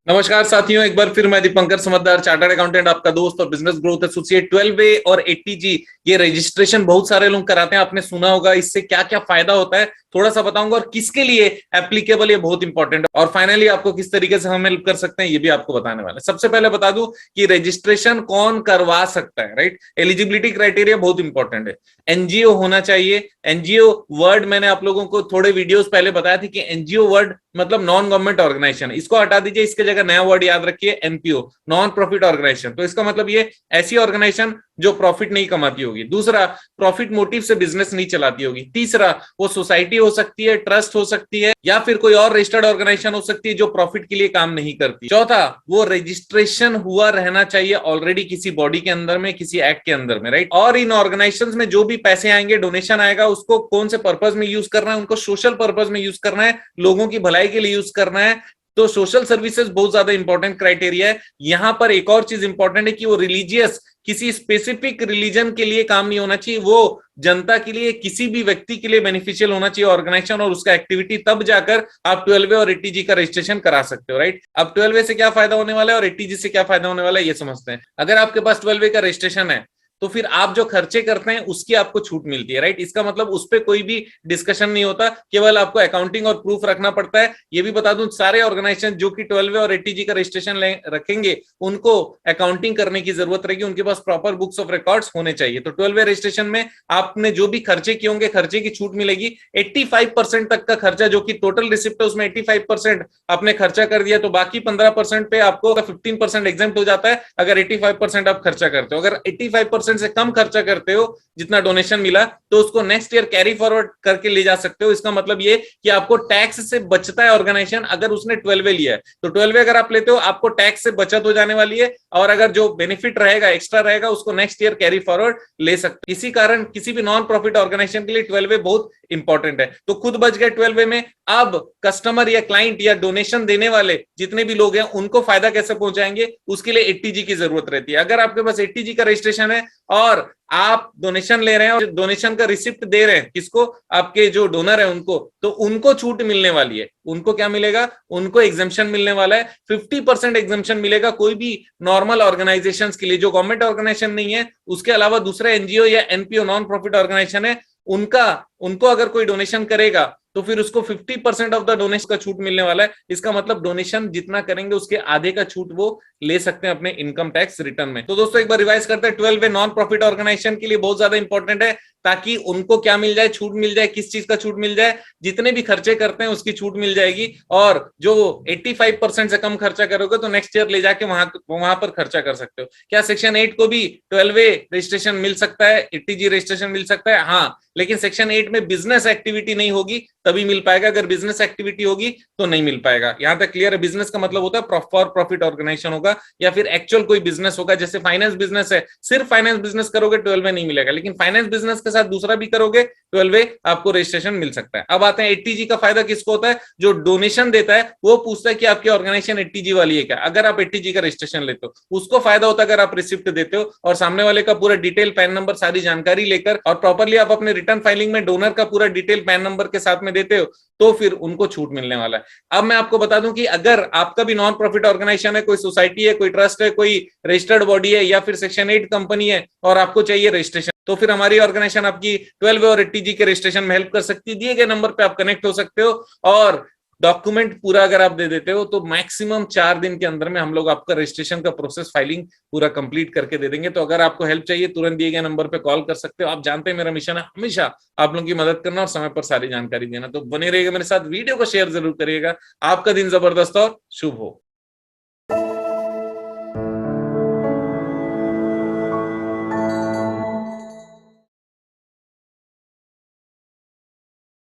नमस्कार साथियों, एक बार फिर मैं दीपंकर समझदार चार्टर्ड अकाउंटेंट, आपका दोस्त और बिजनेस ग्रोथ एसोसिएट। 12A और 80G ये रजिस्ट्रेशन बहुत सारे लोग कराते हैं, आपने सुना होगा। इससे क्या क्या फायदा होता है थोड़ा सा बताऊंगा, और किसके लिए एप्लीकेबल ये बहुत इंपॉर्टेंट है, और फाइनली आपको किस तरीके से हम हेल्प कर सकते हैं ये भी आपको बताने वाले हैं। सबसे पहले बता दूं कि रजिस्ट्रेशन कौन करवा सकता है, राइट। एलिजिबिलिटी क्राइटेरिया बहुत इंपॉर्टेंट है। एनजीओ होना चाहिए। एनजीओ वर्ड मैंने आप लोगों को थोड़े वीडियोस पहले बताया था कि एनजीओ वर्ड मतलब नॉन गवर्नमेंट ऑर्गेनाइजेशन, इसको हटा दीजिए, इसके जगह नया वर्ड याद रखिए, एनपीओ, नॉन प्रॉफिट ऑर्गेनाइजेशन। तो इसका मतलब ये ऐसी ऑर्गेनाइजेशन जो प्रॉफिट नहीं कमाती होगी। दूसरा, प्रॉफिट मोटिव से बिजनेस नहीं चलाती होगी। तीसरा, वो सोसाइटी हो सकती है, ट्रस्ट हो सकती है, या फिर कोई और रजिस्टर्ड ऑर्गेनाइजेशन हो सकती है जो प्रॉफिट के लिए काम नहीं करती। चौथा, वो रजिस्ट्रेशन हुआ रहना चाहिए ऑलरेडी किसी बॉडी के अंदर में, किसी एक्ट के अंदर में, राइट। और इन ऑर्गेनाइजेशंस में जो भी पैसे आएंगे, डोनेशन आएगा, उसको कौन से पर्पज में यूज करना है? उनको सोशल पर्पज में यूज करना है, लोगों की भलाई के लिए यूज करना है। तो सोशल सर्विसेज बहुत ज्यादा इंपॉर्टेंट क्राइटेरिया है। यहां पर एक और चीज इंपॉर्टेंट है कि वो रिलीजियस, किसी स्पेसिफिक रिलीजन के लिए काम नहीं होना चाहिए, वो जनता के लिए, किसी भी व्यक्ति के लिए बेनिफिशियल होना चाहिए ऑर्गेनाइजेशन और उसका एक्टिविटी। तब जाकर आप 12A और 80G का रजिस्ट्रेशन करा सकते हो, राइट। अब 12A से क्या फायदा होने वाला है और 80G से क्या फायदा होने वाला है ये समझते हैं। अगर आपके पास 12A का रजिस्ट्रेशन है तो फिर आप जो खर्चे करते हैं उसकी आपको छूट मिलती है, राइट। इसका मतलब उस पर कोई भी डिस्कशन नहीं होता, केवल आपको अकाउंटिंग और प्रूफ रखना पड़ता है। ये भी बता दूं, सारे ऑर्गेनाइजेशन जो कि 12A और 80G का रजिस्ट्रेशन रखेंगे उनको अकाउंटिंग करने की जरूरत रहेगी, उनके पास प्रॉपर बुक्स ऑफ रिकॉर्ड्स होने चाहिए। तो 12A रजिस्ट्रेशन में आपने जो भी खर्चे किए होंगे, खर्चे की छूट मिलेगी। 85% तक का खर्चा, जो कि टोटल रिसिप्ट है उसमें 85% आपने खर्चा कर दिया, तो बाकी 15% पे आपको 15% एग्जेम्प्ट हो जाता है अगर 85% आप खर्चा करते हो। अगर 85% से कम खर्चा करते हो जितना डोनेशन मिला, तो उसको नेक्स्ट ईयर कैरी फॉरवर्ड करके ले जा सकते हो। इसका मतलब ये कि आपको टैक्स से बचता है ऑर्गेनाइजेशन अगर उसने 12A लिया है। तो 12A अगर आप लेते हो आपको टैक्स से बचत हो जाने वाली है, और अगर जो बेनिफिट रहेगा, एक्स्ट्रा रहेगा, उसको नेक्स्ट ईयर कैरी फॉरवर्ड ले सकते। इसी कारण किसी भी नॉन प्रॉफिट ऑर्गेनाइजेशन के लिए 12A बहुत इंपॉर्टेंट है। तो खुद बच गए 12A में। अब कस्टमर या क्लाइंट या डोनेशन देने वाले जितने भी लोग हैं उनको फायदा कैसे पहुंचाएंगे, उसके लिए 80G की जरूरत रहती है। अगर आपके पास 80G का रजिस्ट्रेशन है और आप डोनेशन ले रहे हैं और डोनेशन का रिसिप्ट दे रहे हैं किसको, आपके जो डोनर है उनको, तो उनको छूट मिलने वाली है। उनको क्या मिलेगा? उनको एग्जेम्पशन मिलने वाला है। 50% एग्जेम्पशन मिलेगा कोई भी नॉर्मल ऑर्गेनाइजेशंस के लिए, जो गवर्नमेंट ऑर्गेनाइजेशन नहीं है। उसके अलावा दूसरे एनजीओ या एनपीओ, नॉन प्रॉफिट ऑर्गेनाइजेशन है, उनको अगर कोई डोनेशन करेगा तो फिर उसको 50% ऑफ द डोनेशन का छूट मिलने वाला है। इसका मतलब डोनेशन जितना करेंगे उसके आधे का छूट वो ले सकते हैं अपने इनकम टैक्स रिटर्न में। तो दोस्तों एक बार रिवाइज करते हैं, 12A नॉन प्रॉफिट ऑर्गेनाइजेशन के लिए बहुत ज्यादा इंपॉर्टेंट है, ताकि उनको क्या मिल जाए? छूट मिल जाए। किस चीज का छूट मिल जाए? जितने भी खर्चे करते हैं उसकी छूट मिल जाएगी। और जो 85% से कम खर्चा करोगे तो नेक्स्ट ईयर ले जाके वहां पर खर्चा कर सकते हो। क्या सेक्शन 8 को भी 12A रजिस्ट्रेशन मिल सकता है, 80G रजिस्ट्रेशन मिल सकता है? हाँ, लेकिन सेक्शन 8 में बिजनेस एक्टिविटी नहीं होगी तभी मिल पाएगा, अगर बिजनेस एक्टिविटी होगी तो नहीं मिल पाएगा। यहां तक क्लियर है? बिजनेस का मतलब होता है फॉर प्रॉफिट ऑर्गेनाइजेशन होगा, या फिर एक्चुअल कोई बिजनेस होगा। जैसे फाइनेंस बिजनेस है, सिर्फ फाइनेंस बिजनेस करोगे 12A नहीं मिलेगा, लेकिन फाइनेंस बिजनेस के साथ दूसरा भी करोगे 12A आपको रजिस्ट्रेशन मिल सकता है। अब आते हैं 80G का फायदा किसको होता है? जो डोनेशन देता है वो पूछता है कि आपकी ऑर्गेनाइजेशन 80G वाली है क्या। अगर आप 80G का रजिस्ट्रेशन लेते हो उसको फायदा होता है अगर आप रिसिप्ट देते हो और सामने वाले का पूरा डिटेल, पैन नंबर, सारी जानकारी लेकर, और प्रॉपरली आप अपने रिटर्न फाइलिंग में डोनर का पूरा डिटेल पैन नंबर के साथ में देते हो, तो फिर उनको छूट मिलने वाला है। अब मैं आपको बता दूं कि अगर आपका भी नॉन प्रॉफिट ऑर्गेनाइजेशन है, कोई सोसाइटी है, कोई ट्रस्ट है, कोई रजिस्टर्ड बॉडी है, या फिर सेक्शन 8 कंपनी है, और आपको चाहिए रजिस्ट्रेशन, तो फिर हमारी ऑर्गेनाइजेशन आपकी 12A और 80G के रजिस्ट्रेशन में हेल्प कर सकती है। दिए गए नंबर पे आप कनेक्ट हो सकते हो, और डॉक्यूमेंट पूरा अगर आप दे देते हो तो मैक्सिमम 4 दिन के अंदर में हम लोग आपका रजिस्ट्रेशन का प्रोसेस, फाइलिंग पूरा कंप्लीट करके दे देंगे। तो अगर आपको हेल्प चाहिए तुरंत दिए गए नंबर पे कॉल कर सकते हो। आप जानते हैं मेरा मिशन है हमेशा आप लोगों की मदद करना और समय पर सारी जानकारी देना। तो बने रहिएगा मेरे साथ, वीडियो को शेयर जरूर करिएगा। आपका दिन जबरदस्त और शुभ हो।